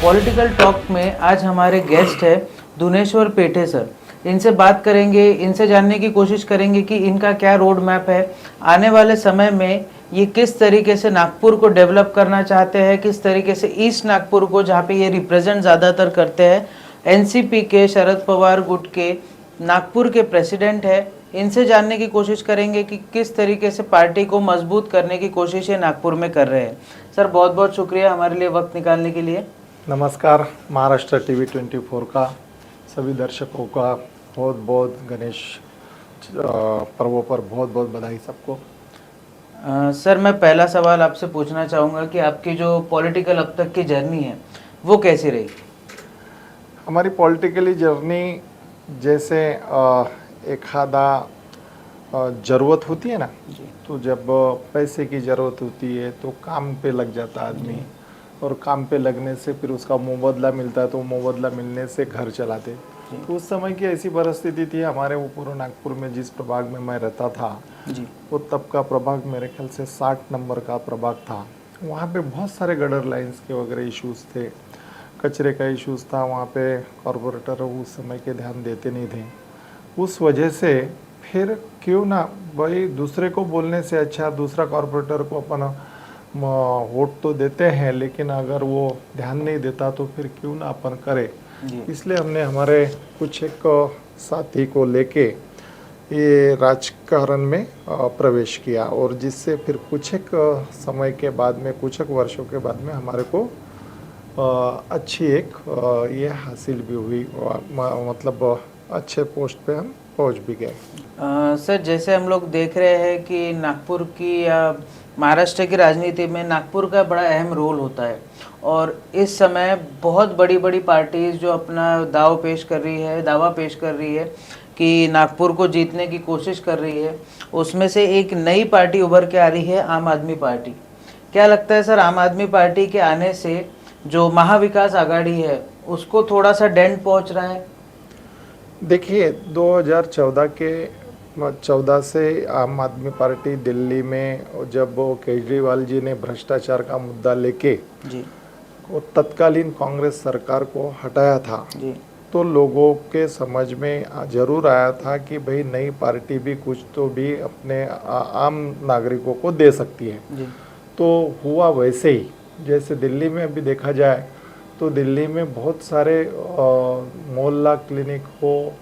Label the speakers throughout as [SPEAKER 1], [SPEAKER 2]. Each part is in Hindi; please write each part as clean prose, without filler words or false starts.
[SPEAKER 1] पॉलिटिकल टॉक में आज हमारे गेस्ट है दुनेश्वर पेठे सर। इनसे बात करेंगे, इनसे जानने की कोशिश करेंगे कि इनका क्या रोड मैप है, आने वाले समय में ये किस तरीके से नागपुर को डेवलप करना चाहते हैं, किस तरीके से ईस्ट नागपुर को, जहाँ पे ये रिप्रेजेंट ज़्यादातर करते हैं, एनसीपी के शरद पवार गुट के नागपुर के प्रेसिडेंट है। इनसे जानने की कोशिश करेंगे कि किस तरीके से पार्टी को मजबूत करने की कोशिश ये नागपुर में कर रहे हैं। सर बहुत बहुत शुक्रिया हमारे लिए वक्त निकालने के लिए।
[SPEAKER 2] नमस्कार। महाराष्ट्र टीवी 24 का सभी दर्शकों का बहुत बहुत गणेश पर्वों पर बहुत बहुत बधाई सबको।
[SPEAKER 1] सर मैं पहला सवाल आपसे पूछना चाहूँगा कि आपकी जो पॉलिटिकल अब तक की जर्नी है वो कैसी रही?
[SPEAKER 2] हमारी पॉलिटिकली जर्नी जैसे एखादा ज़रूरत होती है ना, तो जब पैसे की ज़रूरत होती है तो काम पे लग जाता आदमी, और काम पे लगने से फिर उसका मुबादला मिलता है, तो मुबादला मिलने से घर चलाते। तो उस समय की ऐसी परिस्थिति थी हमारे वो पूर्व नागपुर में, जिस प्रभाग में मैं रहता था
[SPEAKER 1] जी।
[SPEAKER 2] वो तब का प्रभाग मेरे ख्याल से 60 नंबर का प्रभाग था। वहाँ पे बहुत सारे गटर लाइंस के वगैरह इश्यूज़ थे, कचरे का इश्यूज़ था। वहाँ पे कॉरपोरेटर उस समय के ध्यान देते नहीं थे। उस वजह से फिर क्यों ना भाई, दूसरे को बोलने से अच्छा दूसरा कॉरपोरेटर को अपन वोट तो देते हैं, लेकिन अगर वो ध्यान नहीं देता तो फिर क्यों ना अपन करें। इसलिए हमने हमारे कुछ एक साथी को लेके ये राजकारण में प्रवेश किया, और जिससे फिर कुछ एक समय के बाद में, कुछ एक वर्षों के बाद में हमारे को अच्छी एक ये हासिल भी हुई, मतलब अच्छे पोस्ट पे हम पहुंच भी गए।
[SPEAKER 1] सर जैसे हम लोग देख रहे हैं कि नागपुर की या महाराष्ट्र की राजनीति में नागपुर का बड़ा अहम रोल होता है, और इस समय बहुत बड़ी बड़ी पार्टीज जो अपना दावा पेश कर रही है कि नागपुर को जीतने की कोशिश कर रही है, उसमें से एक नई पार्टी उभर के आ रही है, आम आदमी पार्टी। क्या लगता है सर, आम आदमी पार्टी के आने से जो महाविकास आघाड़ी है उसको थोड़ा सा डेंट पहुंच रहा है?
[SPEAKER 2] देखिए 2014 से आम आदमी पार्टी दिल्ली में, जब वो केजरीवाल जी ने भ्रष्टाचार का मुद्दा लेके
[SPEAKER 1] जी
[SPEAKER 2] वो तत्कालीन कांग्रेस सरकार को हटाया था
[SPEAKER 1] जी
[SPEAKER 2] तो लोगों के समझ में जरूर आया था कि भाई नई पार्टी भी कुछ तो भी अपने आम नागरिकों को दे सकती है
[SPEAKER 1] जी।
[SPEAKER 2] तो हुआ वैसे ही। जैसे दिल्ली में अभी देखा जाए तो दिल्ली में बहुत सारे मोहल्ला क्लिनिक हो,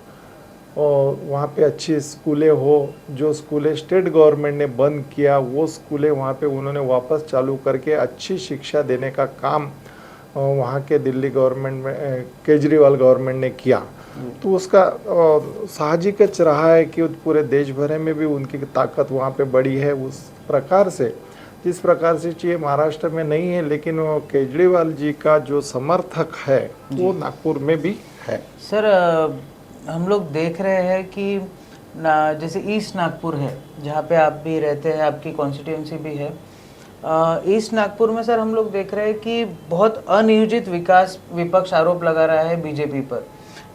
[SPEAKER 2] और वहाँ पे अच्छी स्कूलें हो, जो स्कूलें स्टेट गवर्नमेंट ने बंद किया वो स्कूलें वहाँ पे उन्होंने वापस चालू करके अच्छी शिक्षा देने का काम वहाँ के दिल्ली गवर्नमेंट में, केजरीवाल गवर्नमेंट ने किया। तो उसका साहजिक रहा है कि पूरे देश भर में भी उनकी ताकत वहाँ पे बड़ी है। उस प्रकार से जिस प्रकार से चाहिए महाराष्ट्र में नहीं है, लेकिन वो केजरीवाल जी का जो समर्थक है वो नागपुर में भी है।
[SPEAKER 1] सर हम लोग देख रहे हैं कि जैसे ईस्ट नागपुर है जहाँ पे आप भी रहते हैं, आपकी कॉन्स्टिट्यूंसी भी है, ईस्ट नागपुर में सर हम लोग देख रहे हैं कि बहुत अनियोजित विकास विपक्ष आरोप लगा रहा है बीजेपी पर,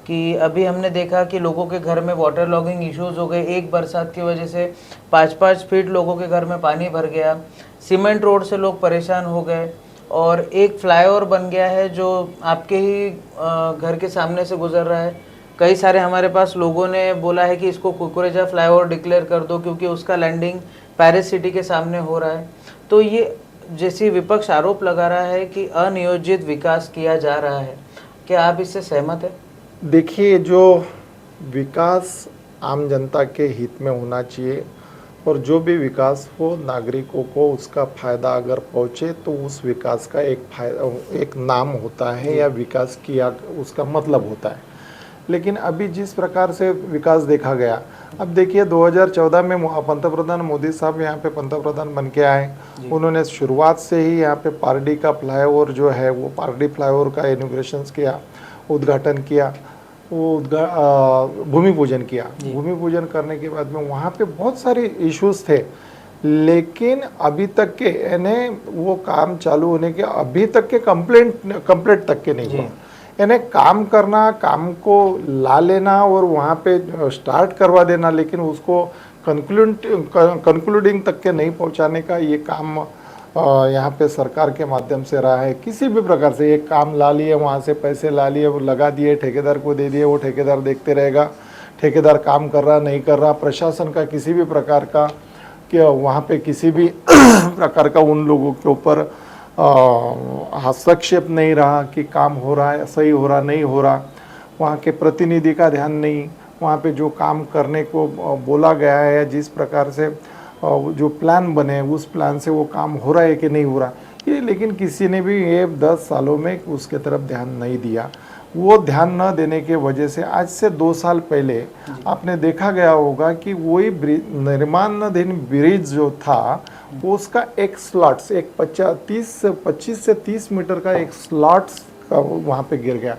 [SPEAKER 1] कि अभी हमने देखा कि लोगों के घर में वाटर लॉगिंग इश्यूज हो गए, एक बरसात की वजह से 5-5 फीट लोगों के घर में पानी भर गया, सीमेंट रोड से लोग परेशान हो गए, और एक फ्लाईओवर बन गया है जो आपके ही घर के सामने से गुजर रहा है। कई सारे हमारे पास लोगों ने बोला है कि इसको कुकुरेजा फ्लाईओवर डिक्लेयर कर दो क्योंकि उसका लैंडिंग पेरिस सिटी के सामने हो रहा है। तो ये जैसी विपक्ष आरोप लगा रहा है कि अनियोजित विकास किया जा रहा है, क्या आप इससे सहमत है?
[SPEAKER 2] देखिए, जो विकास आम जनता के हित में होना चाहिए, और जो भी विकास हो नागरिकों को उसका फ़ायदा अगर पहुँचे तो उस विकास का एक नाम होता है या विकास किया उसका मतलब होता है। लेकिन अभी जिस प्रकार से विकास देखा गया, अब देखिए 2014 में पंतप्रधान मोदी साहब यहाँ पे पंतप्रधान बन के आए। उन्होंने शुरुआत से ही यहाँ पे पारडी का फ्लाईओवर जो है वो पारडी फ्लाईओवर का इनॉग्रेशन किया, उद्घाटन किया, वो भूमि पूजन किया। भूमि पूजन करने के बाद में वहाँ पे बहुत सारे इश्यूज थे, लेकिन अभी तक के यानी वो काम चालू होने के अभी तक के कंप्लीट तक के नहीं हुआ। यानी काम करना, काम को ला लेना और वहाँ पे स्टार्ट करवा देना, लेकिन उसको कंक्लूडिंग तक के नहीं पहुँचाने का ये काम यहाँ पे सरकार के माध्यम से रहा है। किसी भी प्रकार से एक काम ला लिए, वहाँ से पैसे ला लिए, वो लगा दिए, ठेकेदार को दे दिए, वो ठेकेदार देखते रहेगा, ठेकेदार काम कर रहा नहीं कर रहा, प्रशासन का किसी भी प्रकार का कि वहाँ पे किसी भी प्रकार का उन लोगों के ऊपर हस्तक्षेप नहीं रहा कि काम हो रहा है, सही हो रहा नहीं हो रहा, वहाँ के प्रतिनिधि का ध्यान नहीं, वहाँ पे जो काम करने को बोला गया है, जिस प्रकार से जो प्लान बने उस प्लान से वो काम हो रहा है कि नहीं हो रहा ये, लेकिन किसी ने भी ये 10 सालों में उसके तरफ ध्यान नहीं दिया। वो ध्यान न देने के वजह से आज से 2 साल पहले आपने देखा गया होगा कि वही निर्माणाधीन ब्रिज जो था उसका एक स्लॉट्स, एक 25 से 30 मीटर का एक स्लॉट्स वहाँ पे गिर गया।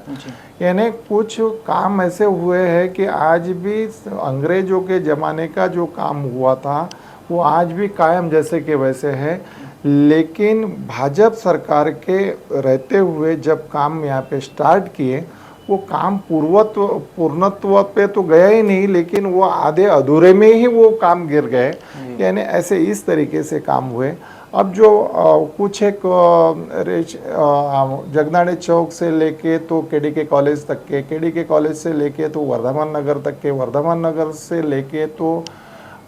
[SPEAKER 2] यानी कुछ काम ऐसे हुए हैं कि आज भी अंग्रेजों के ज़माने का जो काम हुआ था वो आज भी कायम जैसे के वैसे है। लेकिन भाजपा सरकार के रहते हुए जब काम यहाँ पे स्टार्ट किए, वो काम पूर्णत्व पे तो गया ही नहीं, लेकिन वो आधे अधूरे में ही वो काम गिर गए। यानी ऐसे इस तरीके से काम हुए। अब जो कुछ एक जगनाड़े चौक से लेके तो केडीके कॉलेज तक के, केडीके कॉलेज से लेके तो वर्धमान नगर तक के, वर्धमान नगर से लेके तो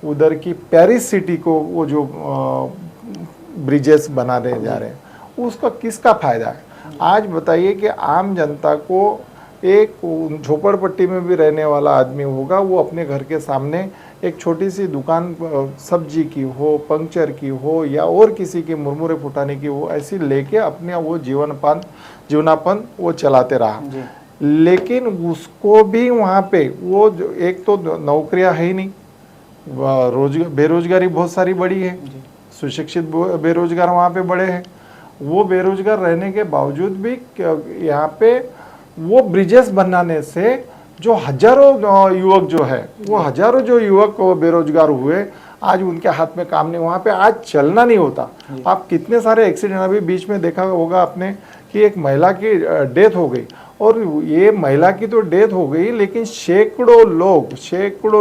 [SPEAKER 2] उधर की पेरिस सिटी को वो जो ब्रिजेस बनाने जा रहे हैं, उसका किसका फ़ायदा है? आज बताइए कि आम जनता को, एक झोपड़पट्टी में भी रहने वाला आदमी होगा, वो अपने घर के सामने एक छोटी सी दुकान सब्जी की हो, पंक्चर की हो या और किसी की मुरमुरे फुटाने की हो, ऐसी लेके अपने वो जीवनापन वो चलाते रहा। लेकिन उसको भी वहाँ पे वो एक तो नौकरियाँ है ही नहीं, बेरोजगारी बहुत सारी बड़ी है, सुशिक्षित बेरोजगार वहाँ पे बड़े हैं। वो बेरोजगार रहने के बावजूद भी यहाँ पे वो ब्रिजेस बनाने से जो हजारों युवक जो है, वो हजारों जो युवक बेरोजगार हुए, आज उनके हाथ में काम नहीं, वहाँ पे आज चलना नहीं होता। आप कितने सारे एक्सीडेंट अभी बीच में देखा होगा आपने कि एक महिला की डेथ हो गई, और ये महिला की तो डेथ हो गई, लेकिन सैकड़ों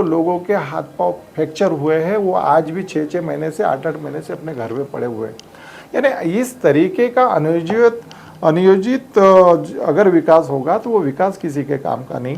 [SPEAKER 2] लोगों के हाथ पांव फ्रैक्चर हुए हैं। वो आज भी 6-6 महीने से 8-8 महीने से अपने घर में पड़े हुए हैं। यानी इस तरीके का अनियोजित अगर विकास होगा तो वो विकास किसी के काम का नहीं।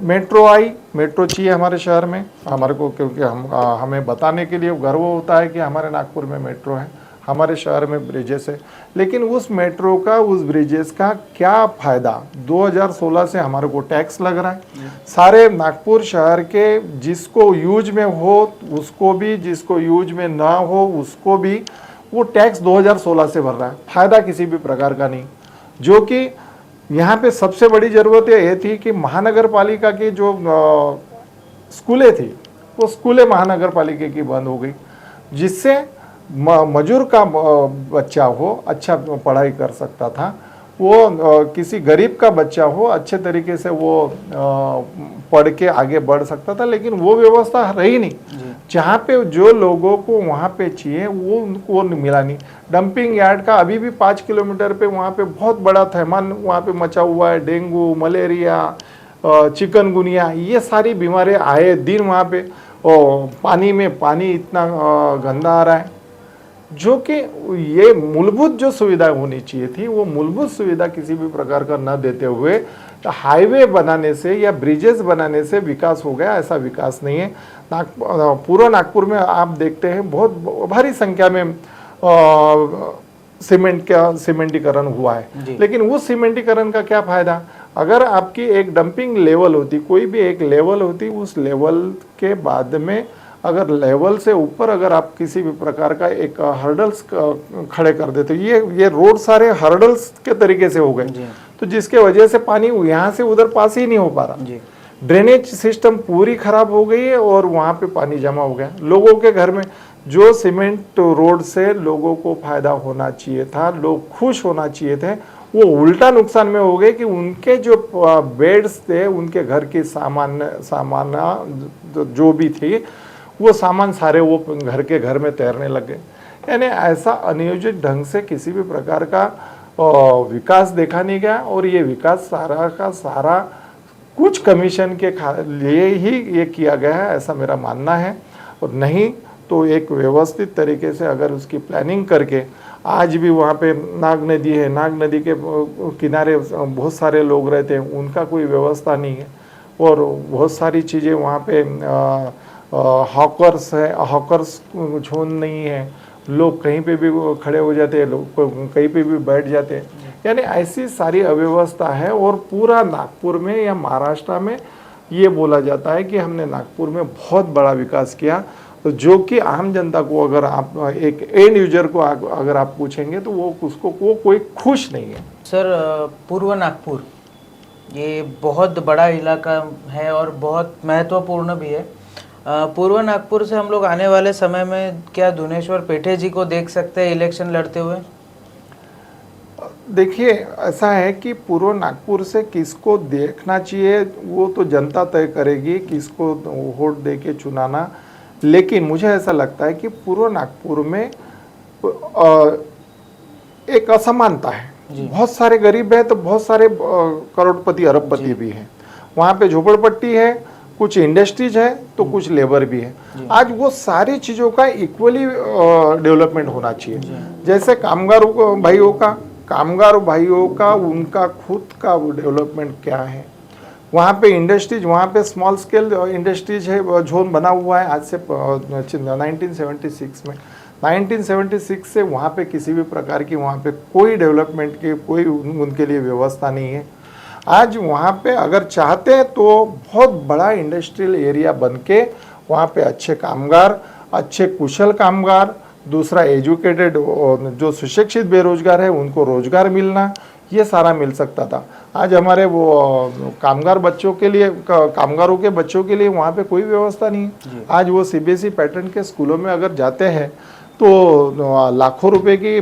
[SPEAKER 2] मेट्रो आई, मेट्रो चाहिए हमारे शहर में हमारे को, क्योंकि हमें बताने के लिए गर्व होता है कि हमारे नागपुर में मेट्रो है, हमारे शहर में ब्रिजेस है। लेकिन उस मेट्रो का, उस ब्रिजेस का क्या फ़ायदा? 2016 से हमारे को टैक्स लग रहा है सारे नागपुर शहर के, जिसको यूज में हो उसको भी, जिसको यूज में ना हो उसको भी, वो टैक्स 2016 से भर रहा है। फ़ायदा किसी भी प्रकार का नहीं। जो कि यहाँ पे सबसे बड़ी ज़रूरत ये थी कि महानगर पालिका की जो स्कूलें थी, वो स्कूलें महानगर पालिका की बंद हो गई, जिससे मजूर का बच्चा हो अच्छा पढ़ाई कर सकता था, वो किसी गरीब का बच्चा हो अच्छे तरीके से वो पढ़ के आगे बढ़ सकता था। लेकिन वो व्यवस्था रही नहीं। जहाँ पे जो लोगों को वहाँ पे चाहिए वो उनको मिला नहीं। डंपिंग यार्ड का अभी भी 5 किलोमीटर पे वहाँ पे बहुत बड़ा थैमान वहाँ पे मचा हुआ है। डेंगू, मलेरिया, चिकनगुनिया, ये सारी बीमारियाँ आए दिन वहाँ पे। पानी में पानी इतना गंदा आ रहा है, जो कि ये मूलभूत जो सुविधा होनी चाहिए थी, वो मूलभूत सुविधा किसी भी प्रकार का न देते हुए हाईवे बनाने से या ब्रिजेस बनाने से विकास हो गया। ऐसा विकास नहीं है। पूरा नागपुर में आप देखते हैं बहुत भारी संख्या में सीमेंटीकरण हुआ है, लेकिन उस सीमेंटीकरण का क्या फायदा? अगर आपकी एक डंपिंग लेवल होती, कोई भी एक लेवल होती, उस लेवल के बाद में अगर लेवल से ऊपर अगर आप किसी भी प्रकार का एक हर्डल्स खड़े कर देते, ये रोड सारे हर्डल्स के तरीके से हो गए, तो जिसके वजह से पानी यहाँ से उधर पास ही नहीं हो पा रहा। ड्रेनेज सिस्टम पूरी खराब हो गई है और वहाँ पे पानी जमा हो गया। लोगों के घर में जो सीमेंट रोड से लोगों को फायदा होना चाहिए था, लोग खुश होना चाहिए थे, वो उल्टा नुकसान में हो गए कि उनके जो बेड्स थे, उनके घर के सामान जो भी थे, वो सामान सारे वो घर में तैरने लग गए। यानी ऐसा अनियोजित ढंग से किसी भी प्रकार का विकास देखा नहीं गया। और ये विकास सारा का सारा कुछ कमीशन के लिए ही ये किया गया है, ऐसा मेरा मानना है। और नहीं तो एक व्यवस्थित तरीके से अगर उसकी प्लानिंग करके, आज भी वहाँ पे नाग नदी है, नाग नदी के किनारे बहुत सारे लोग रहते हैं, उनका कोई व्यवस्था नहीं है, और बहुत सारी चीज़ें वहाँ पे हॉकर्स है, हॉकर्स जोन नहीं है, लोग कहीं पे भी खड़े हो जाते हैं, लोग कहीं पे भी बैठ जाते हैं, यानी ऐसी सारी अव्यवस्था है। और पूरा नागपुर में या महाराष्ट्र में ये बोला जाता है कि हमने नागपुर में बहुत बड़ा विकास किया, तो जो कि आम जनता को, अगर आप एक एंड यूजर को अगर आप पूछेंगे तो वो कोई खुश नहीं है।
[SPEAKER 1] सर, पूर्व नागपुर ये बहुत बड़ा इलाका है और बहुत महत्वपूर्ण भी है। पूर्व नागपुर से हम लोग आने वाले समय में क्या धुनेश्वर पेठे जी को देख सकते हैं इलेक्शन लड़ते हुए?
[SPEAKER 2] देखिए, ऐसा है कि पूर्व नागपुर से किसको देखना चाहिए वो तो जनता तय करेगी, किसको वोट दे के चुनाना। लेकिन मुझे ऐसा लगता है कि पूर्व नागपुर में एक असमानता है, बहुत सारे गरीब है तो बहुत सारे करोड़पति अरबपति भी हैं। वहाँ पे झोपड़पट्टी है, कुछ इंडस्ट्रीज है तो कुछ लेबर भी है। आज वो सारी चीज़ों का इक्वली डेवलपमेंट होना चाहिए। जैसे कामगार भाइयों का उनका खुद का डेवलपमेंट क्या है, वहाँ पे इंडस्ट्रीज, वहाँ पे स्मॉल स्केल इंडस्ट्रीज है, जोन बना हुआ है आज से 1976 में। 1976 से वहाँ पे किसी भी प्रकार की वहाँ पे कोई डेवलपमेंट की कोई उनके लिए व्यवस्था नहीं है। आज वहाँ पे अगर चाहते हैं तो बहुत बड़ा इंडस्ट्रियल एरिया बन के वहाँ पे अच्छे कामगार, अच्छे कुशल कामगार, दूसरा एजुकेटेड जो सुशिक्षित बेरोजगार है उनको रोजगार मिलना, ये सारा मिल सकता था। आज हमारे वो कामगारों के बच्चों के लिए वहाँ पे कोई व्यवस्था नहीं है। आज वो सीबीएसई पैटर्न के स्कूलों में अगर जाते हैं तो लाखों रुपए की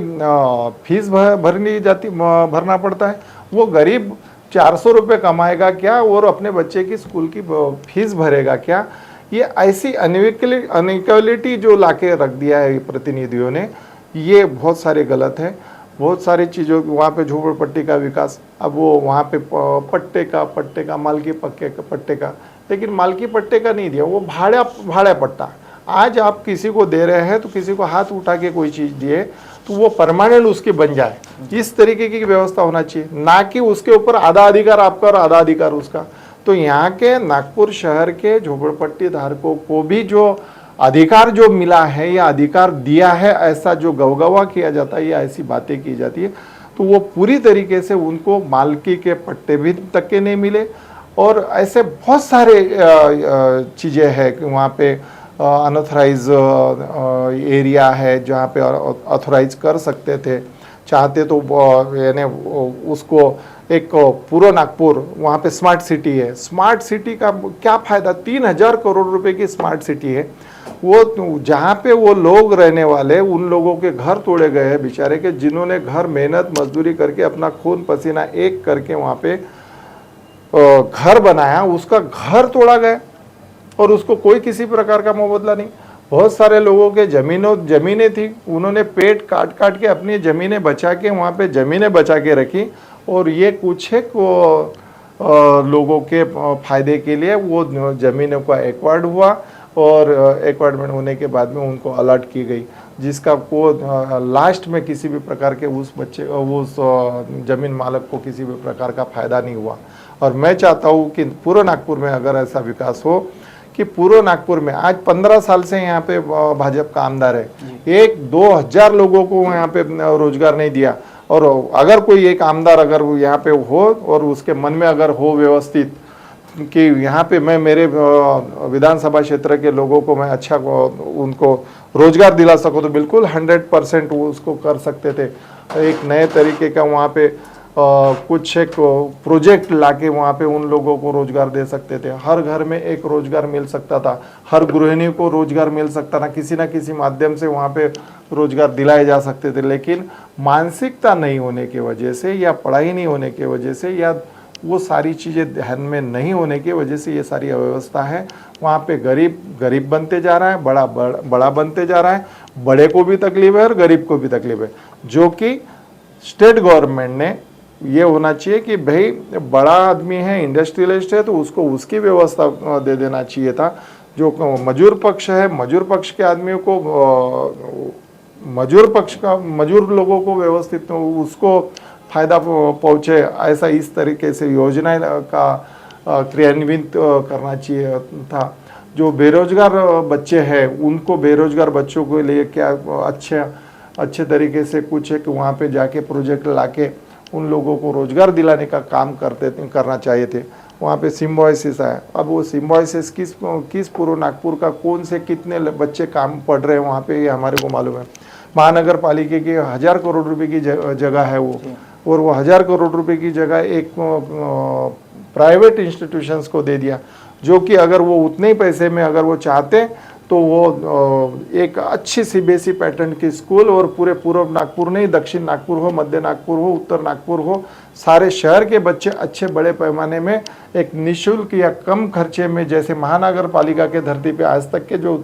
[SPEAKER 2] फीस भरना पड़ता है। वो गरीब 400 रुपये कमाएगा क्या और अपने बच्चे की स्कूल की फीस भरेगा क्या? ये ऐसी अनइक्वलिटी जो लाके रख दिया है प्रतिनिधियों ने, ये बहुत सारे गलत है। बहुत सारी चीज़ों वहाँ पे झोपड़पट्टी का विकास, अब वो वहाँ पे पट्टे का मालकी पट्टे का, लेकिन मालकी पट्टे का नहीं दिया, वो भाड़ा पट्टा। आज आप किसी को दे रहे हैं तो किसी को हाथ उठा के कोई चीज़ दिए तो वो परमानेंट उसकी बन जाए, इस तरीके की व्यवस्था होना चाहिए, ना कि उसके ऊपर आधा अधिकार आपका और आधा अधिकार उसका। तो यहाँ के नागपुर शहर के झोपड़पट्टी धारकों को भी जो अधिकार जो मिला है या अधिकार दिया है, ऐसा जो गवगवा किया जाता है या ऐसी बातें की जाती है, तो वो पूरी तरीके से उनको मालकी के पट्टे भी तक के नहीं मिले। और ऐसे बहुत सारे चीज़ें हैं कि वहाँ पे अनऑथराइज एरिया है जहाँ पे ऑथराइज कर सकते थे, चाहते तो यानी उसको एक पूर्व नागपुर वहाँ पे स्मार्ट सिटी है। स्मार्ट सिटी का क्या फ़ायदा? 3000 करोड़ रुपए की स्मार्ट सिटी है, वो जहाँ पे वो लोग रहने वाले, उन लोगों के घर तोड़े गए हैं बेचारे के, जिन्होंने घर मेहनत मजदूरी करके अपना खून पसीना एक करके वहाँ पे घर बनाया, उसका घर तोड़ा गया और उसको कोई किसी प्रकार का मुआवजा नहीं। बहुत सारे लोगों के ज़मीनें थी, उन्होंने पेट काट के अपनी ज़मीनें बचा के वहाँ पे ज़मीनें बचा के रखी, और ये कुछ है लोगों के फ़ायदे के लिए वो ज़मीनों का एक्वायर्ड हुआ, और एक्वायरमेंट होने के बाद में उनको अलर्ट की गई, जिसका को लास्ट में किसी भी प्रकार के उस ज़मीन मालक को किसी भी प्रकार का फ़ायदा नहीं हुआ। और मैं चाहता हूँ कि पूर्व नागपुर में अगर ऐसा विकास हो कि पूर्व नागपुर में आज 15 साल से यहाँ पे भाजपा का आमदार है, 1-2 हजार लोगों को यहाँ पे रोजगार नहीं दिया। और अगर कोई एक आमदार अगर यहाँ पे हो और उसके मन में अगर हो व्यवस्थित कि यहाँ पे मैं मेरे विधानसभा क्षेत्र के लोगों को मैं अच्छा उनको रोजगार दिला सकूँ, तो बिल्कुल 100% वो उसको कर सकते थे। एक नए तरीके का वहाँ पे कुछ एक प्रोजेक्ट लाके वहाँ पे उन लोगों को रोजगार दे सकते थे, हर घर में एक रोजगार मिल सकता था, हर गृहिणी को रोजगार मिल सकता था, किसी ना किसी माध्यम से वहाँ पे रोजगार दिलाए जा सकते थे। लेकिन मानसिकता नहीं होने की वजह से या पढ़ाई नहीं होने की वजह से या वो सारी चीज़ें ध्यान में नहीं होने की वजह से ये सारी अव्यवस्था है। वहाँ पे गरीब बनते जा रहा है, बड़ा बनते जा रहा है, बड़े को भी तकलीफ है और गरीब को भी तकलीफ है, जो कि स्टेट गवर्नमेंट ने ये होना चाहिए कि भाई बड़ा आदमी है, इंडस्ट्रियलिस्ट है, तो उसको उसकी व्यवस्था दे देना चाहिए था, जो मजदूर पक्ष है, मजदूर पक्ष के आदमियों को मजदूर पक्ष का मजदूर लोगों को व्यवस्थित उसको फायदा पहुँचे, ऐसा इस तरीके से योजनाएं का क्रियान्वित करना चाहिए था। जो बेरोजगार बच्चे हैं उनको, बेरोजगार बच्चों के लिए क्या अच्छे तरीके से कुछ है कि वहाँ पे जाके प्रोजेक्ट लाके उन लोगों को रोजगार दिलाने का काम करना चाहिए थे। वहाँ पे सिम्बोसिस है, अब वो सिम्बोसिस किस पूर्व नागपुर का कौन से कितने बच्चे काम पढ़ रहे हैं वहाँ पे, ये हमारे को मालूम है। महानगर पालिका की 1000 करोड़ रुपए की जगह है वो, और वो 1000 करोड़ रुपए की जगह एक प्राइवेट इंस्टीट्यूशंस को दे दिया, जो कि अगर वो उतने ही पैसे में अगर वो चाहते तो वो एक अच्छी सीबीएसई पैटर्न की स्कूल, और पूरे पूर्व नागपुर नहीं, दक्षिण नागपुर हो, मध्य नागपुर हो, उत्तर नागपुर हो, सारे शहर के बच्चे अच्छे बड़े पैमाने में एक निःशुल्क या कम खर्चे में, जैसे महानगर पालिका के धरती पे आज तक के जो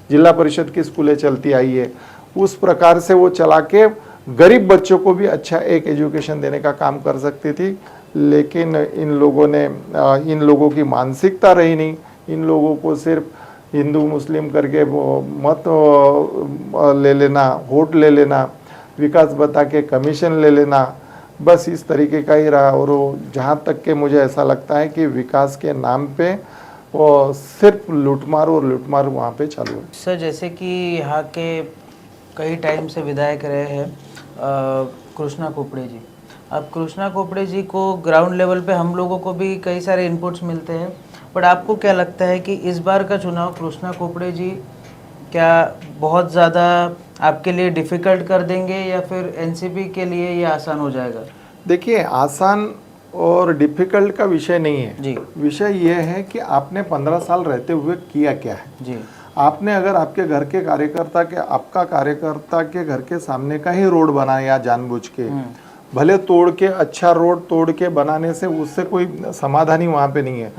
[SPEAKER 2] जिला परिषद की स्कूलें चलती आई है, उस प्रकार से वो चला के गरीब बच्चों को भी अच्छा एक एजुकेशन देने का काम कर सकती थी। लेकिन इन लोगों की मानसिकता रही नहीं। इन लोगों को सिर्फ हिंदू मुस्लिम करके मत ले लेना, वोट ले लेना, विकास बता के कमीशन ले लेना, बस इस तरीके का ही रहा। और जहाँ तक के मुझे ऐसा लगता है कि विकास के नाम पे वो सिर्फ लूटमार और लूटमार वहाँ पे चालू है।
[SPEAKER 1] सर, जैसे कि यहाँ के कई टाइम से विधायक रहे हैं कृष्णा खोपड़े जी। अब कृष्णा खोपड़े जी को ग्राउंड लेवल पे हम लोगों को भी कई सारे इनपुट्स मिलते हैं, बट आपको क्या लगता है कि इस बार का चुनाव कृष्णा खोपड़े जी क्या बहुत ज़्यादा आपके लिए डिफ़िकल्ट कर देंगे, या फिर एनसीपी के लिए ये आसान हो जाएगा?
[SPEAKER 2] देखिए, आसान और डिफ़िकल्ट का विषय नहीं है
[SPEAKER 1] जी।
[SPEAKER 2] विषय ये है कि आपने 15 साल रहते हुए किया क्या है
[SPEAKER 1] जी।
[SPEAKER 2] आपने अगर आपके घर के आपका कार्यकर्ता के घर के सामने का ही रोड बनाया जानबूझ के, भले तोड़ के, अच्छा रोड तोड़ के बनाने से उससे कोई समाधान ही वहाँ पे नहीं है।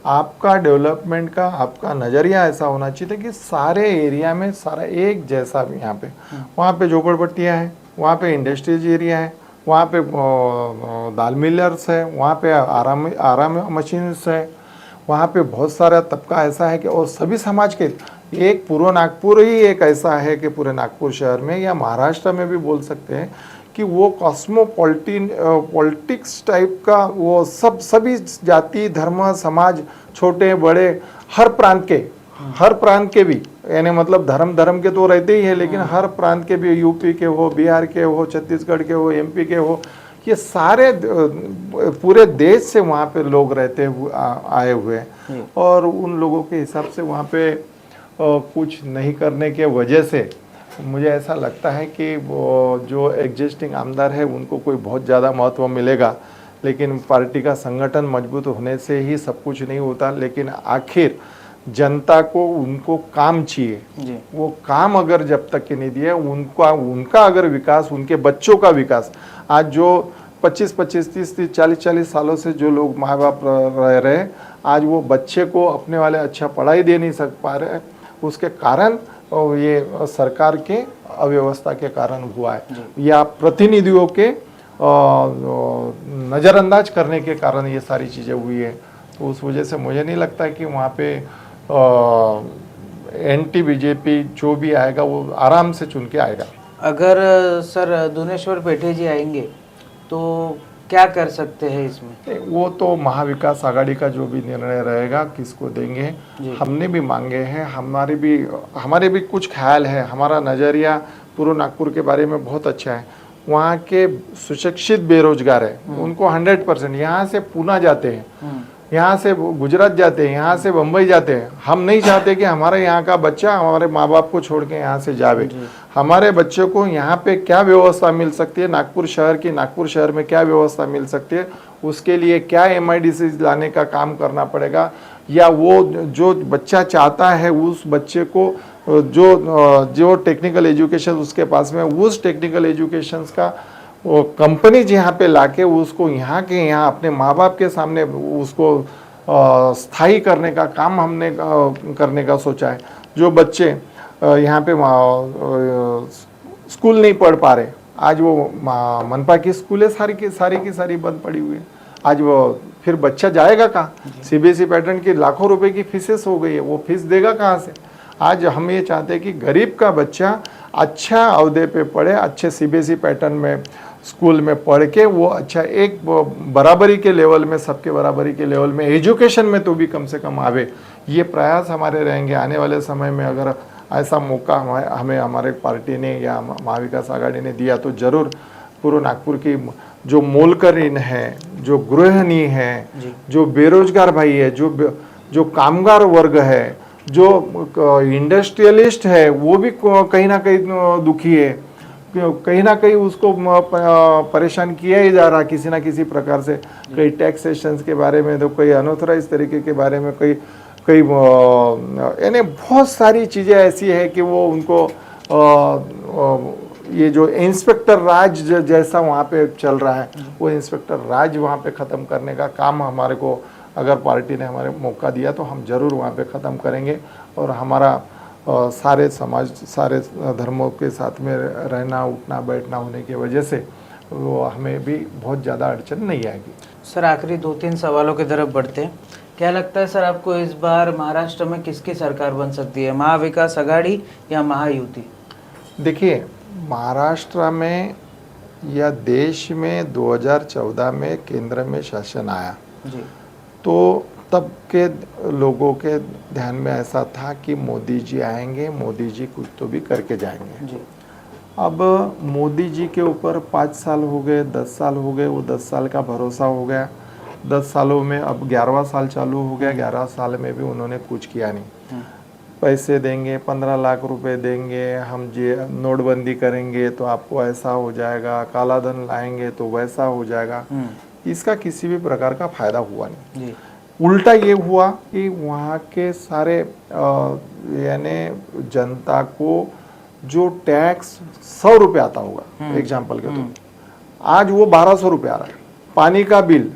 [SPEAKER 2] आपका डेवलपमेंट का आपका नज़रिया ऐसा होना चाहिए कि सारे एरिया में सारा एक जैसा भी, यहाँ पे वहाँ पे झोपड़पट्टियाँ हैं, वहाँ पे इंडस्ट्रीज एरिया है, वहाँ पे दाल मिलर्स है, वहाँ पे आराम मशीन्स है, वहाँ पे बहुत सारा तबका ऐसा है कि, और सभी समाज के, एक पूर्व नागपुर ही एक ऐसा है कि पूरे नागपुर शहर में या महाराष्ट्र में भी बोल सकते हैं कि वो कॉस्मोपॉलिटिन पॉलिटिक्स टाइप का, वो सभी जाति धर्म समाज, छोटे बड़े, हर प्रांत के भी, यानी मतलब धर्म के तो रहते ही है, लेकिन हर प्रांत के भी, यूपी के हो, बिहार के हो, छत्तीसगढ़ के हो, एमपी के हो, ये सारे पूरे देश से वहाँ पे लोग रहते हुए आए हुए हैं। और उन लोगों के हिसाब से वहाँ पे कुछ नहीं करने के वजह से मुझे ऐसा लगता है कि वो जो एग्जिस्टिंग आमदार है उनको कोई बहुत ज़्यादा महत्व मिलेगा। लेकिन पार्टी का संगठन मजबूत होने से ही सब कुछ नहीं होता, लेकिन आखिर जनता को उनको काम चाहिए। वो काम अगर जब तक के नहीं दिए, उनका अगर विकास, उनके बच्चों का विकास, आज जो 25, 30, 40 सालों से जो लोग माँ बाप रह रहे, आज वो बच्चे को अपने वाले अच्छा पढ़ाई दे नहीं सक पा रहे, उसके कारण और ये सरकार के अव्यवस्था के कारण हुआ है, या प्रतिनिधियों के नज़रअंदाज करने के कारण ये सारी चीज़ें हुई है। तो उस वजह से मुझे नहीं लगता कि वहाँ पे एंटी बीजेपी जो भी आएगा वो आराम से चुन के आएगा।
[SPEAKER 1] अगर सर दुनेश्वर पेठे जी आएंगे तो क्या कर सकते हैं इसमें?
[SPEAKER 2] वो तो महाविकास आघाड़ी का जो भी निर्णय रहेगा, किसको देंगे, हमने भी मांगे हैं, हमारे भी कुछ ख्याल है, हमारा नज़रिया पूर्व नागपुर के बारे में बहुत अच्छा है। वहाँ के सुशिक्षित बेरोजगार है, उनको 100%, यहाँ से पूना जाते हैं, यहाँ से गुजरात जाते हैं, यहाँ से बम्बई जाते हैं। हम नहीं चाहते कि हमारे यहाँ का बच्चा हमारे माँ बाप को छोड़ के यहाँ से जावे। हमारे बच्चों को यहाँ पे क्या व्यवस्था मिल सकती है, नागपुर शहर में क्या व्यवस्था मिल सकती है, उसके लिए क्या MIDC लाने का काम करना पड़ेगा, या वो जो बच्चा चाहता है उस बच्चे को जो टेक्निकल एजुकेशन उसके पास में, उस टेक्निकल एजुकेशन का वो कंपनी यहाँ पे लाके उसको यहाँ अपने माँ बाप के सामने उसको स्थायी करने का काम हमने करने का सोचा है। जो बच्चे यहाँ पे स्कूल नहीं पढ़ पा रहे, आज वो मनपा की स्कूलें सारी की सारी बंद पड़ी हुई है। आज वो फिर बच्चा जाएगा कहाँ? सीबीएसई पैटर्न की लाखों रुपए की फीसेस हो गई है, वो फीस देगा कहाँ से? आज हम ये चाहते हैं कि गरीब का बच्चा अच्छा अहदे पे पढ़े, अच्छे सीबीएसई पैटर्न में स्कूल में पढ़ के वो अच्छा एक बराबरी के लेवल में, सबके बराबरी के लेवल में एजुकेशन में तो भी कम से कम आवे। ये प्रयास हमारे रहेंगे। आने वाले समय में अगर ऐसा मौका हमें हमारे पार्टी ने या महाविकास आघाड़ी ने दिया तो जरूर पूर्व नागपुर की जो मोलकरीन है, जो गृहिणी है, जो बेरोजगार भाई है, जो कामगार वर्ग है, जो इंडस्ट्रियलिस्ट है, वो भी कहीं ना कहीं दुखी है, कहीं ना कहीं उसको परेशान किया ही जा रहा किसी ना किसी प्रकार से। कई टैक्सेशंस के बारे में, तो कई अनऑथराइज तरीके के बारे में, कई यानी बहुत सारी चीज़ें ऐसी है कि वो उनको ये जो इंस्पेक्टर राज जैसा वहाँ पे चल रहा है, वो इंस्पेक्टर राज वहाँ पे ख़त्म करने का काम हमारे को, अगर पार्टी ने हमारे मौका दिया तो हम जरूर वहाँ पे ख़त्म करेंगे। और हमारा सारे समाज, सारे धर्मों के साथ में रहना, उठना बैठना होने की वजह से वो हमें भी बहुत ज़्यादा अड़चन नहीं आएगी।
[SPEAKER 1] सर आखिरी 2-3 सवालों की तरफ बढ़ते हैं। क्या लगता है सर आपको इस बार महाराष्ट्र में किसकी सरकार बन सकती है, महाविकास आघाड़ी या महायुति?
[SPEAKER 2] देखिए, महाराष्ट्र में या देश में 2014 में केंद्र में शासन आया
[SPEAKER 1] जी,
[SPEAKER 2] तो तब के लोगों के ध्यान में ऐसा था कि मोदी जी आएंगे, मोदी जी कुछ तो भी करके जाएंगे
[SPEAKER 1] जी।
[SPEAKER 2] अब मोदी जी के ऊपर 5 साल हो गए, 10 साल हो गए, वो 10 साल का भरोसा हो गया। 10 सालों में अब 11वां साल चालू हो गया। 11 साल में भी उन्होंने कुछ किया नहीं। पैसे देंगे, 15 लाख रुपए देंगे, हम जे नोटबंदी करेंगे तो आपको ऐसा हो जाएगा, काला धन लाएंगे तो वैसा हो जाएगा। इसका किसी भी प्रकार का फायदा हुआ नहीं। उल्टा ये हुआ कि वहाँ के सारे यानी जनता को जो टैक्स 100 रुपये आता होगा एग्जाम्पल के तो आज वो 1200 रुपये आ रहा है। पानी का बिल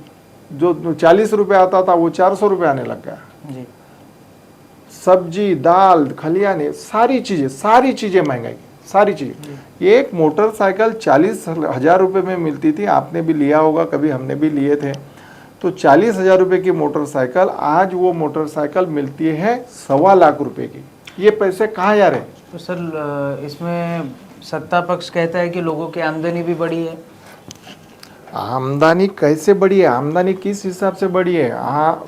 [SPEAKER 2] जो 40 रुपये आता था वो 400 रुपये आने लग गया
[SPEAKER 1] जी।
[SPEAKER 2] सब्जी, दाल, खलियाने, सारी चीजें महंगाई, सारी चीजें। एक मोटरसाइकिल 40,000 रुपये में मिलती थी, आपने भी लिया होगा कभी, हमने भी लिए थे। तो 40,000 रुपये की मोटरसाइकिल, आज वो मोटरसाइकिल मिलती है 1.25 लाख रुपए की। ये पैसे कहाँ जा रहे हैं?
[SPEAKER 1] तो सर इसमें सत्ता पक्ष कहता है कि लोगों की आमदनी भी बढ़ी है।
[SPEAKER 2] आमदनी कैसे बढ़ी है? आमदनी किस हिसाब से बढ़ी है?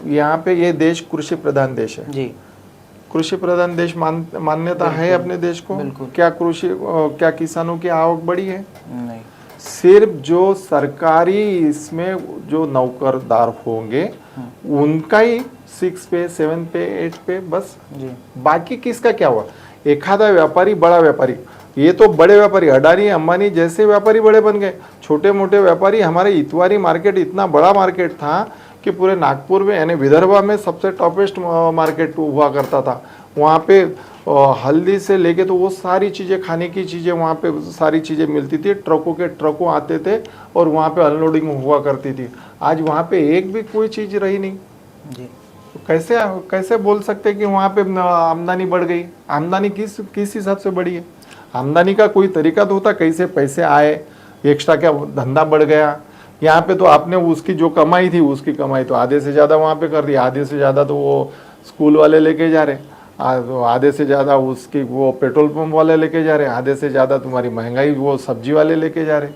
[SPEAKER 2] यहाँ पे ये देश कृषि प्रधान देश है
[SPEAKER 1] जी।
[SPEAKER 2] कृषि प्रधान देश मान्यता है अपने देश को।
[SPEAKER 1] बिल्कुल।
[SPEAKER 2] क्या किसानों की आवक बढ़ी है?
[SPEAKER 1] नहीं।
[SPEAKER 2] सिर्फ जो सरकारी इसमें जो नौकरदार होंगे उनका ही 6 पे, 7 पे, 8 पे बस
[SPEAKER 1] जी।
[SPEAKER 2] बाकी किसका क्या हुआ? एखादा व्यापारी, बड़ा व्यापारी, ये तो बड़े व्यापारी अडानी अंबानी जैसे व्यापारी बड़े बन गए। छोटे मोटे व्यापारी, हमारे इतवारी मार्केट इतना बड़ा मार्केट था कि पूरे नागपुर में यानी विदर्भा में सबसे टॉपेस्ट मार्केट हुआ करता था। वहाँ पे हल्दी से लेके तो वो सारी चीज़ें, खाने की चीज़ें वहाँ पे सारी चीज़ें मिलती थी। ट्रकों के ट्रकों आते थे और वहाँ पे अनलोडिंग हुआ करती थी। आज वहाँ पे एक भी कोई चीज़ रही नहीं
[SPEAKER 1] जी।
[SPEAKER 2] तो कैसे बोल सकते कि वहाँ पे आमदनी बढ़ गई? आमदनी किस हिसाब से बढ़ी है? आमदनी का कोई तरीका तो होता, कैसे पैसे आए, एक्स्ट्रा क्या धंधा बढ़ गया? यहाँ पे तो आपने उसकी जो कमाई थी, उसकी कमाई तो आधे से ज़्यादा वहाँ पे कर दी। आधे से ज़्यादा तो वो स्कूल वाले लेके जा रहे, आधे से ज़्यादा उसकी वो पेट्रोल पंप वाले लेके जा रहे, आधे से ज़्यादा तुम्हारी महंगाई वो सब्जी वाले लेके जा रहे।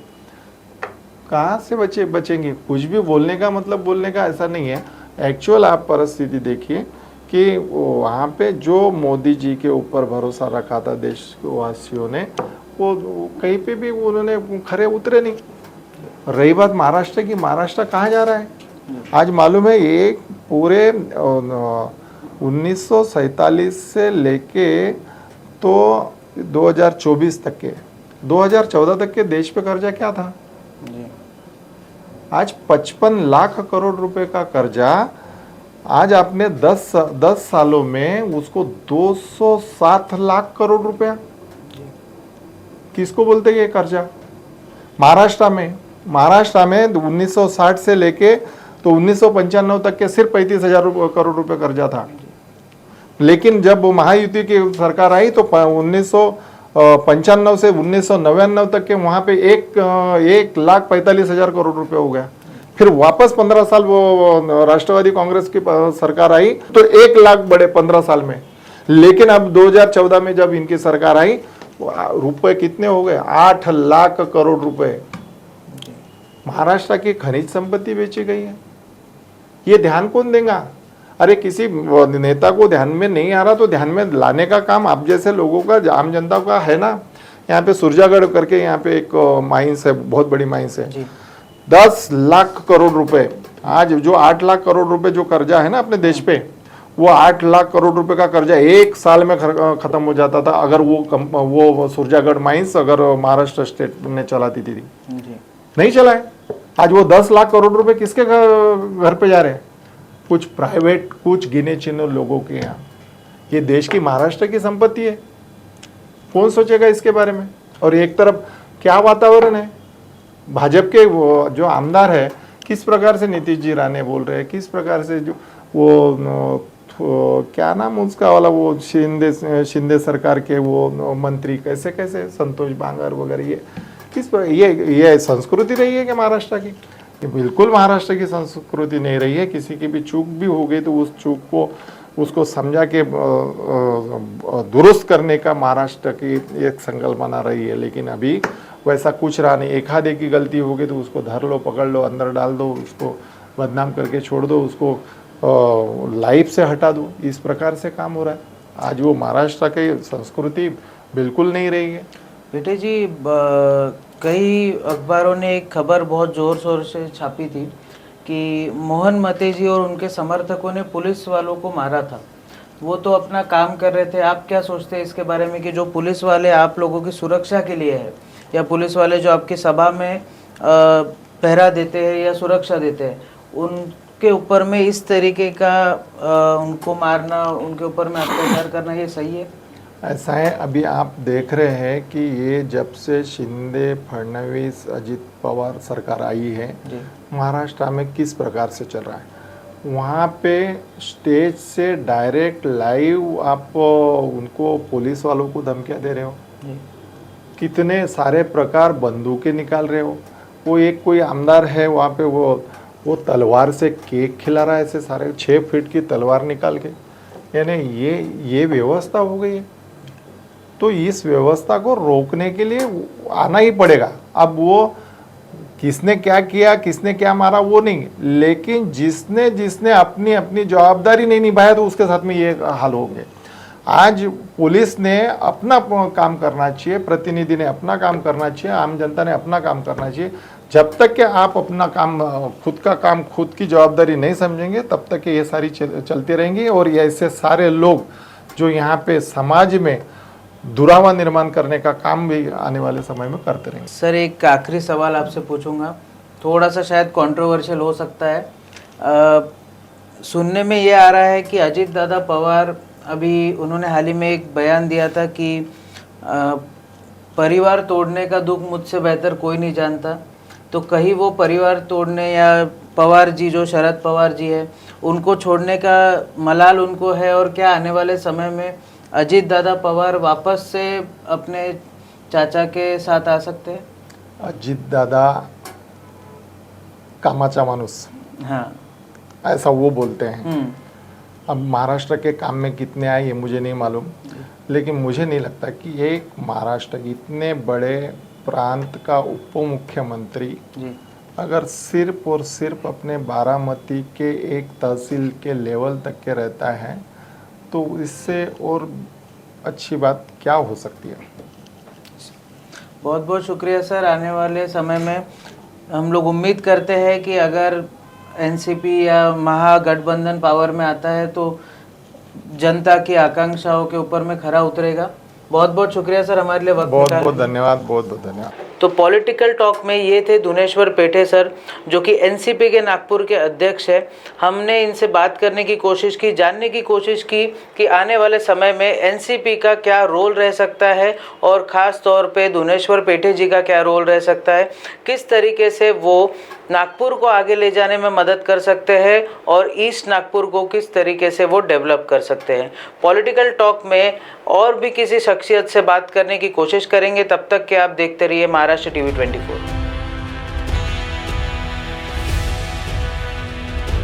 [SPEAKER 2] कहाँ से बचेंगे? कुछ भी बोलने का मतलब बोलने का ऐसा नहीं है। एक्चुअल आप परिस्थिति देखिए कि वहाँ पे जो मोदी जी के ऊपर भरोसा रखा था देशवासियों ने, वो कहीं पे भी उन्होंने खरे उतरे नहीं। रही बात महाराष्ट्र की, महाराष्ट्र कहाँ जा रहा है? आज मालूम है एक पूरे 1947 से लेके तो 2024 तक के, 2014 तक के देश पे कर्जा क्या था? आज 55 लाख करोड़ रुपए का कर्जा, आज आपने 10 सालों में उसको 207 लाख करोड़ रुपया, किसको बोलते हैं ये कर्जा? महाराष्ट्र में 1960 से लेके तो 1995 तक के सिर्फ 35,000 करोड़ रुपए कर्जा था। लेकिन जब महायुति की सरकार आई तो 1995 से 1999 तक के वहाँ पे 1,45,000 करोड़ रुपए हो गया। फिर वापस 15 साल वो राष्ट्रवादी कांग्रेस की सरकार आई तो 1 लाख बढ़े 15 साल में। लेकिन अब 2014 में जब इनकी सरकार आई, रुपए कितने हो गए? 8 लाख करोड़ रुपए महाराष्ट्र की खनिज संपत्ति बेची गई है। ये ध्यान कौन देगा? अरे किसी नेता को ध्यान में नहीं आ रहा तो ध्यान में लाने का काम आप जैसे लोगों का, आम जनता का है ना। यहाँ पे सुरजागढ़ करके यहाँ पे एक माइंस है, बहुत बड़ी माइंस है, 10 लाख करोड़ रुपए। आज जो 8 लाख करोड़ रुपए जो कर्जा है ना अपने देश पे, वो 8 लाख करोड़ रुपए का कर्जा 1 साल में खत्म हो जाता था अगर वो सुरजागढ़ माइंस अगर महाराष्ट्र स्टेट ने चलाती थी। नहीं चला है। आज वो 10 लाख करोड़ रुपए किसके घर पे जा रहे हैं? कुछ प्राइवेट, कुछ गिने चुने लोगों के यहाँ। ये देश की, महाराष्ट्र की संपत्ति है। कौन सोचेगा इसके बारे में? और एक तरफ क्या वातावरण है, भाजपा के जो आमदार है किस प्रकार से नीतीश जी राणे बोल रहे हैं, किस प्रकार से जो वो क्या नाम उसका वाला वो शिंदे सरकार के वो मंत्री कैसे कैसे संतोष बांगर वगैरह, ये किस पर ये संस्कृति रही है कि महाराष्ट्र की? ये बिल्कुल महाराष्ट्र की संस्कृति नहीं रही है। किसी की भी चूक भी हो गई तो उस चूक को उसको समझा के दुरुस्त करने का महाराष्ट्र की एक संकल्पना रही है। लेकिन अभी वैसा कुछ रहा नहीं। एक आधे की गलती हो गई तो उसको धर लो, पकड़ लो, अंदर डाल दो, उसको बदनाम करके छोड़ दो, उसको लाइफ से हटा दो। इस प्रकार से काम हो रहा है। आज वो महाराष्ट्र की संस्कृति बिल्कुल नहीं रही है।
[SPEAKER 1] बेटे जी, कई अखबारों ने एक खबर बहुत ज़ोर शोर से छापी थी कि मोहन मतेजी और उनके समर्थकों ने पुलिस वालों को मारा था। वो तो अपना काम कर रहे थे। आप क्या सोचते हैं इसके बारे में कि जो पुलिस वाले आप लोगों की सुरक्षा के लिए है, या पुलिस वाले जो आपकी सभा में पहरा देते हैं या सुरक्षा देते हैं, उनके ऊपर में इस तरीके का उनको मारना, उनके ऊपर में अत्याचार करना, ये सही है?
[SPEAKER 2] ऐसा है, अभी आप देख रहे हैं कि ये जब से शिंदे, फडणवीस, अजित पवार सरकार आई है, महाराष्ट्र में किस प्रकार से चल रहा है। वहाँ पे स्टेज से डायरेक्ट लाइव आप उनको पुलिस वालों को धमकियाँ दे रहे हो, कितने सारे प्रकार बंदूकें निकाल रहे हो। वो एक कोई आमदार है वहाँ पे, वो तलवार से केक खिला रहा है, ऐसे सारे 6 फीट की तलवार निकाल के। यानी ये व्यवस्था हो गई है। तो इस व्यवस्था को रोकने के लिए आना ही पड़ेगा। अब वो किसने क्या किया, किसने क्या मारा वो नहीं, लेकिन जिसने अपनी अपनी जवाबदारी नहीं निभाया तो उसके साथ में ये हाल होंगे। आज पुलिस ने अपना काम करना चाहिए, प्रतिनिधि ने अपना काम करना चाहिए, आम जनता ने अपना काम करना चाहिए। जब तक कि आप अपना काम, खुद का काम, खुद की जवाबदारी नहीं समझेंगे, तब तक ये सारी चलती रहेंगी। और ये ऐसे सारे लोग जो यहाँ पे समाज में दुरावा निर्माण करने का काम भी आने वाले समय में करते रहेंगे।
[SPEAKER 1] सर, एक आखिरी सवाल आपसे पूछूंगा, थोड़ा सा शायद कंट्रोवर्शियल हो सकता है। सुनने में ये आ रहा है कि अजित दादा पवार, अभी उन्होंने हाल ही में एक बयान दिया था कि परिवार तोड़ने का दुख मुझसे बेहतर कोई नहीं जानता। तो कहीं वो परिवार तोड़ने, या पवार जी जो शरद पवार जी है, उनको छोड़ने का मलाल उनको है, और क्या आने वाले समय में अजित दादा पवार वापस से अपने चाचा के साथ आ सकते हैं?
[SPEAKER 2] अजित दादा कामाचा माणूस,
[SPEAKER 1] हाँ,
[SPEAKER 2] ऐसा वो बोलते हैं। अब महाराष्ट्र के काम में कितने आए ये मुझे नहीं मालूम, लेकिन मुझे नहीं लगता कि एक महाराष्ट्र के इतने बड़े प्रांत का उप मुख्यमंत्री अगर सिर्फ और सिर्फ अपने बारामती के एक तहसील के लेवल तक के रहता है तो इससे और अच्छी बात क्या हो सकती है।
[SPEAKER 1] बहुत बहुत शुक्रिया सर। आने वाले समय में हम लोग उम्मीद करते हैं कि अगर एनसीपी या महागठबंधन पावर में आता है तो जनता की आकांक्षाओं के ऊपर में खरा उतरेगा। बहुत बहुत शुक्रिया सर हमारे लिए वक्त
[SPEAKER 2] बहुत बहुत धन्यवाद, बहुत बहुत धन्यवाद।
[SPEAKER 1] तो पॉलिटिकल टॉक में ये थे धुनेश्वर पेठे सर, जो कि एनसीपी के नागपुर के अध्यक्ष है। हमने इनसे बात करने की कोशिश की, जानने की कोशिश की कि आने वाले समय में एनसीपी का क्या रोल रह सकता है, और ख़ास तौर पे धुनेश्वर पेठे जी का क्या रोल रह सकता है, किस तरीके से वो नागपुर को आगे ले जाने में मदद कर सकते हैं, और ईस्ट नागपुर को किस तरीके से वो डेवलप कर सकते हैं। पॉलिटिकल टॉक में और भी किसी शख्सियत से बात करने की कोशिश करेंगे। तब तक के आप देखते रहिए महाराष्ट्र टीवी 24।